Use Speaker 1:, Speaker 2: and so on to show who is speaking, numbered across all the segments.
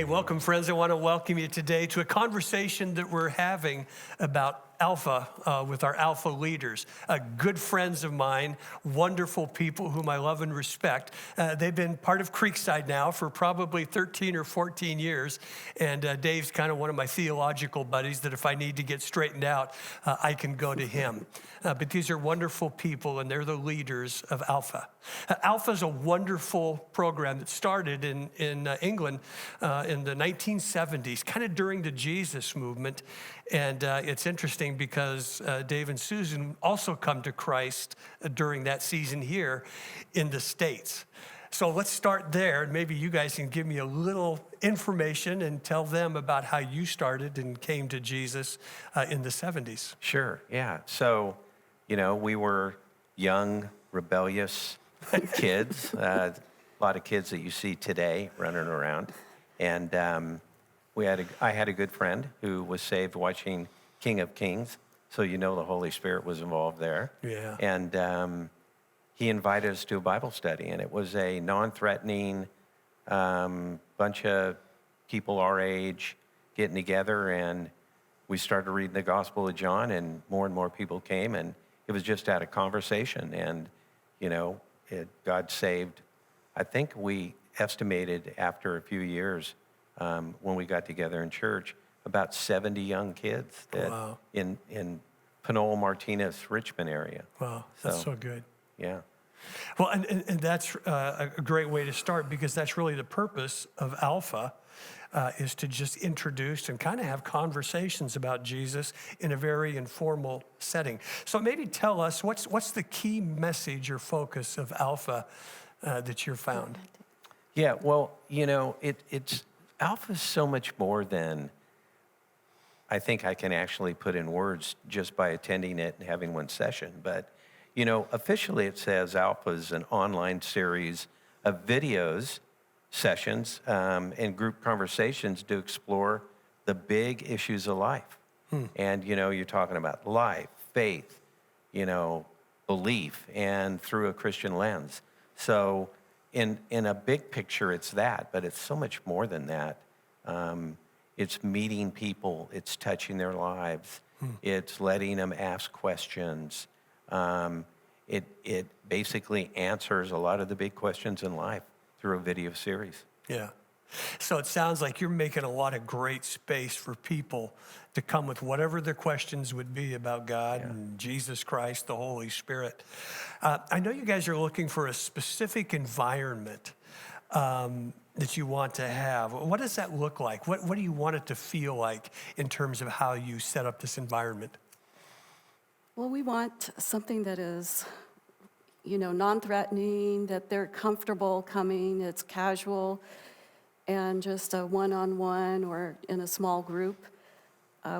Speaker 1: Hey, welcome, friends. I want to welcome you today to a conversation that we're having about Alpha with our Alpha leaders, good friends of mine, wonderful people whom I love and respect. They've been part of Creekside now for probably 13 or 14 years, and Dave's kind of one of my theological buddies that if I need to get straightened out, I can go to him. But these are wonderful people, and they're the leaders of Alpha. Alpha is a wonderful program that started in England in the 1970s, kind of during the Jesus movement. And it's interesting because Dave and Susan also come to Christ during that season here in the States. So let's start there. Maybe you guys can give me a little information and tell them about how you started and came to Jesus in the 70s.
Speaker 2: Sure, yeah. So, we were young, rebellious kids, a lot of kids that you see today running around. And I had a good friend who was saved watching King of Kings, so the Holy Spirit was involved there.
Speaker 1: Yeah.
Speaker 2: And he invited us to a Bible study, and it was a non-threatening bunch of people our age getting together, and we started reading the Gospel of John, and more people came, and it was just out of conversation, and God saved. I think we estimated after a few years when we got together in church, about 70 young kids that
Speaker 1: Wow.
Speaker 2: in Pinole, Martinez, Richmond area.
Speaker 1: Wow, that's so good.
Speaker 2: Yeah.
Speaker 1: Well, and that's a great way to start because that's really the purpose of Alpha is to just introduce and kind of have conversations about Jesus in a very informal setting. So maybe tell us what's the key message or focus of Alpha that you've found?
Speaker 2: Yeah, well, it's Alpha is so much more than I think I can actually put in words just by attending it and having one session. But, officially it says Alpha is an online series of videos, sessions, and group conversations to explore the big issues of life. And, you're talking about life, faith, belief, and through a Christian lens. So in a big picture, it's that, but it's so much more than that. It's meeting people, it's touching their lives, it's letting them ask questions. It basically answers a lot of the big questions in life through a video series.
Speaker 1: Yeah. So it sounds like you're making a lot of great space for people to come with whatever their questions would be about God and Jesus Christ, the Holy Spirit. I know you guys are looking for a specific environment that you want to have. What does that look like? What do you want it to feel like in terms of how you set up this environment?
Speaker 3: Well, we want something that is, non-threatening, that they're comfortable coming, it's casual, and just a one-on-one or in a small group.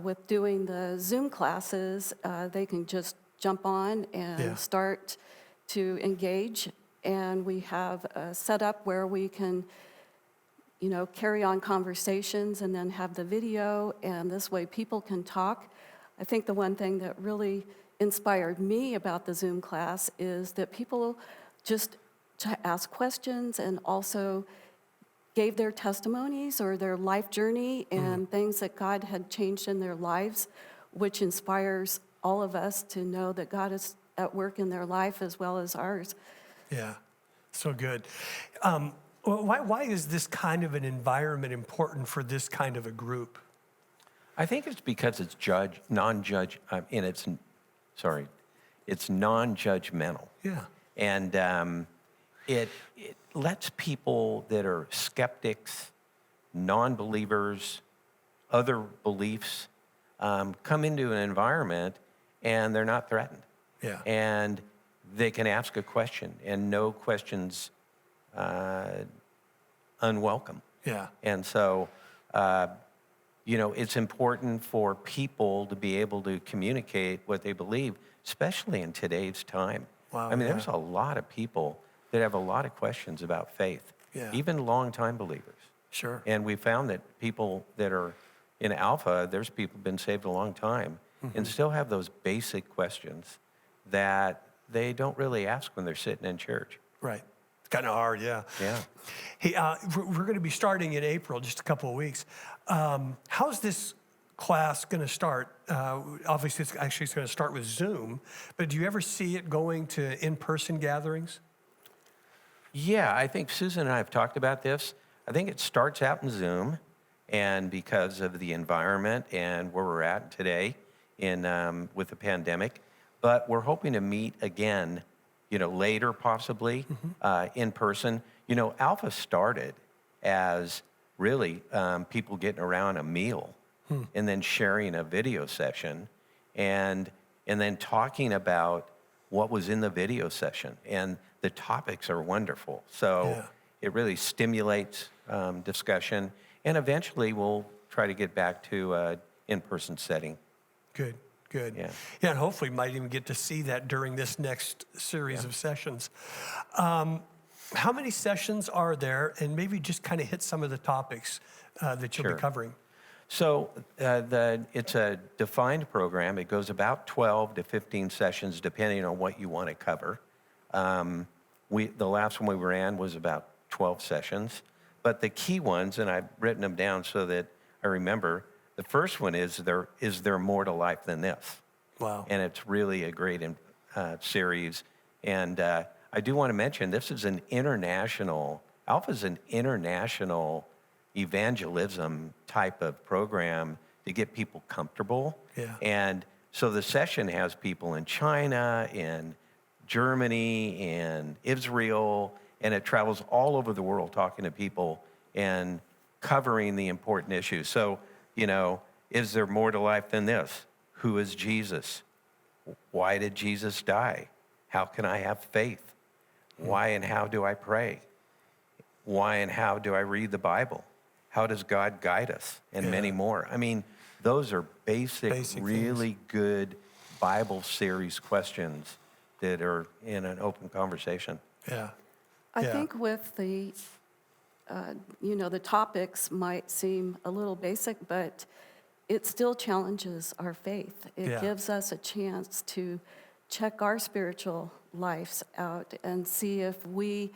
Speaker 3: With doing the Zoom classes, they can just jump on and start to engage. And we have a setup where we can, carry on conversations and then have the video, and this way people can talk. I think the one thing that really inspired me about the Zoom class is that people just ask questions and also gave their testimonies or their life journey and things that God had changed in their lives, which inspires all of us to know that God is at work in their life as well as ours.
Speaker 1: Yeah, so good. Why is this kind of an environment important for this kind of a group?
Speaker 2: I think it's because it's it's non-judgmental.
Speaker 1: Yeah.
Speaker 2: And it lets people that are skeptics, non-believers, other beliefs, come into an environment and they're not threatened.
Speaker 1: Yeah.
Speaker 2: And they can ask a question and no questions unwelcome.
Speaker 1: Yeah.
Speaker 2: And so, it's important for people to be able to communicate what they believe, especially in today's time.
Speaker 1: Wow,
Speaker 2: There's a lot of people that have a lot of questions about faith, even longtime believers.
Speaker 1: Sure.
Speaker 2: And we found that people that are in Alpha, there's people been saved a long time and still have those basic questions that they don't really ask when they're sitting in church.
Speaker 1: Right. Kind of hard, yeah.
Speaker 2: Yeah.
Speaker 1: Hey, we're going to be starting in April, just a couple of weeks. How's this class going to start? Obviously, it's going to start with Zoom, but do you ever see it going to in-person gatherings?
Speaker 2: Yeah, I think Susan and I have talked about this. I think it starts out in Zoom, and because of the environment and where we're at today with the pandemic, but we're hoping to meet again, later possibly in person. Alpha started as really people getting around a meal and then sharing a video session and then talking about what was in the video session. And the topics are wonderful. So it really stimulates discussion. And eventually we'll try to get back to an in-person setting.
Speaker 1: Good.
Speaker 2: Yeah.
Speaker 1: Yeah, and hopefully might even get to see that during this next series of sessions. How many sessions are there? And maybe just kind of hit some of the topics that you'll
Speaker 2: Sure.
Speaker 1: be covering.
Speaker 2: So it's a defined program. It goes about 12 to 15 sessions, depending on what you want to cover. The last one we ran was about 12 sessions. But the key ones, and I've written them down so that I remember, the first one is there more to life than this?
Speaker 1: Wow.
Speaker 2: And it's really a great series. And I do want to mention, Alpha's an international evangelism type of program to get people comfortable.
Speaker 1: Yeah.
Speaker 2: And so the session has people in China, in Germany, in Israel, and it travels all over the world talking to people and covering the important issues. So, is there more to life than this? Who is Jesus? Why did Jesus die? How can I have faith? Why and how do I pray? Why and how do I read the Bible? How does God guide us? And many more. I mean, those are basic really good Bible series questions that are in an open conversation.
Speaker 1: Yeah.
Speaker 3: I think with the, the topics might seem a little basic, but it still challenges our faith. It gives us a chance to check our spiritual lives out and see if we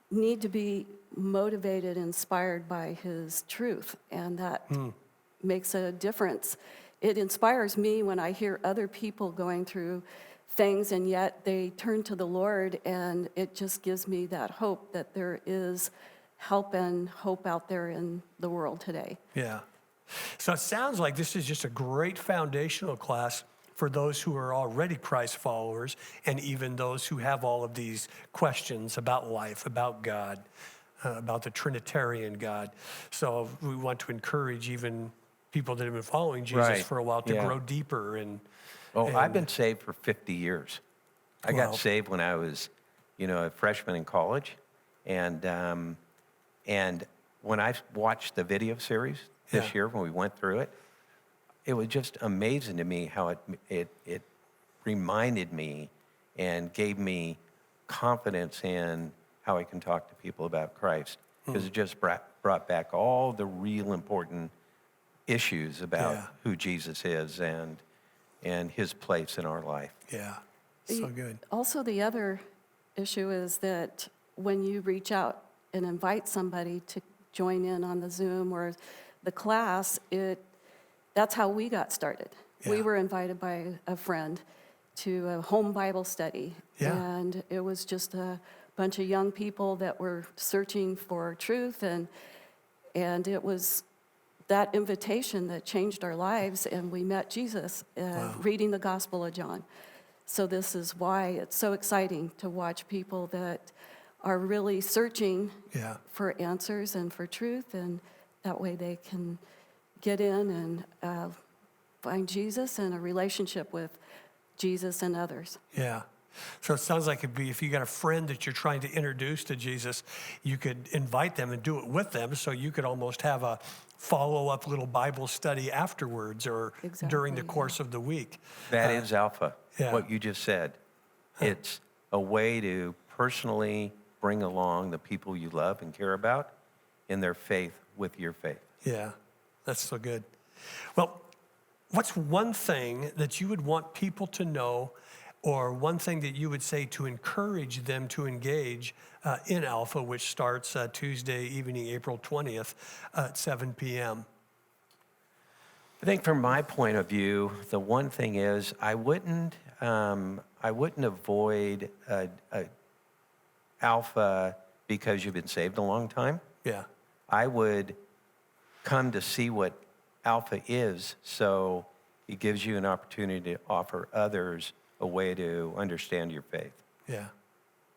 Speaker 3: need to be motivated, inspired by his truth, and that makes a difference. It inspires me when I hear other people going through things and yet they turn to the Lord, and it just gives me that hope that there is help and hope out there in the world today.
Speaker 1: Yeah. So it sounds like this is just a great foundational class for those who are already Christ followers and even those who have all of these questions about life, about God, about the Trinitarian God. So we want to encourage even people that have been following Jesus for a while to grow deeper.
Speaker 2: I've been saved for 50 years. I got saved when I was, a freshman in college. And when I watched the video series this year, when we went through it, it was just amazing to me how it reminded me and gave me confidence in how I can talk to people about Christ. Because it just brought back all the real important issues about who Jesus is and his place in our life.
Speaker 1: Yeah, so good.
Speaker 3: Also, the other issue is that when you reach out and invite somebody to join in on the Zoom or the class, that's how we got started.
Speaker 1: Yeah.
Speaker 3: We were invited by a friend to a home Bible study, and it was just a bunch of young people that were searching for truth, and it was that invitation that changed our lives, and we met Jesus reading the Gospel of John. So this is why it's so exciting to watch people that are really searching for answers and for truth, and that way they can get in and find Jesus and a relationship with Jesus and others.
Speaker 1: Yeah. So it sounds like it'd be, if you got a friend that you're trying to introduce to Jesus, you could invite them and do it with them, so you could almost have a follow-up little Bible study afterwards or during the course of the week.
Speaker 2: That is Alpha, what you just said. It's a way to personally bring along the people you love and care about in their faith with your faith.
Speaker 1: Yeah, that's so good. Well, what's one thing that you would want people to know or one thing that you would say to encourage them to engage in Alpha, which starts Tuesday evening, April 20th at 7 p.m.?
Speaker 2: I think from my point of view, the one thing is I wouldn't avoid Alpha because you've been saved a long time.
Speaker 1: Yeah.
Speaker 2: I would come to see what Alpha is, so it gives you an opportunity to offer others a way to understand your faith.
Speaker 1: Yeah.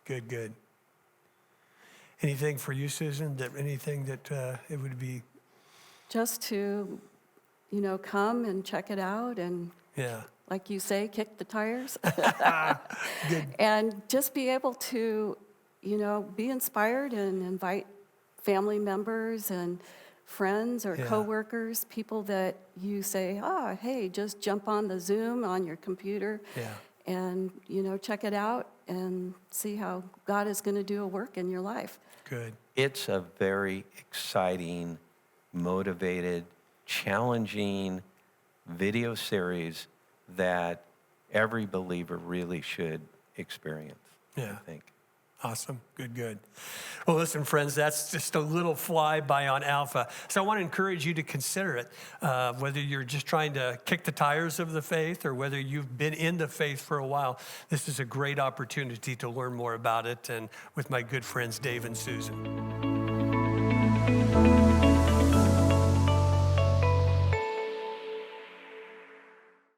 Speaker 1: Good, good. Anything for you, Susan, anything that it would be?
Speaker 3: Just to, come and check it out and,
Speaker 1: Yeah.
Speaker 3: like you say, kick the tires.
Speaker 1: Good.
Speaker 3: And just be able to, be inspired and invite family members and friends or
Speaker 1: Yeah.
Speaker 3: coworkers, people that you say, hey, just jump on the Zoom on your computer
Speaker 1: Yeah.
Speaker 3: and, check it out and see how God is going to do a work in your life.
Speaker 1: Good.
Speaker 2: It's a very exciting, motivated, challenging video series that every believer really should experience,
Speaker 1: Yeah.
Speaker 2: I think.
Speaker 1: Awesome. Good, good. Well, listen, friends, that's just a little flyby on Alpha. So I want to encourage you to consider it, whether you're just trying to kick the tires of the faith or whether you've been in the faith for a while. This is a great opportunity to learn more about it, and with my good friends, Dave and Susan.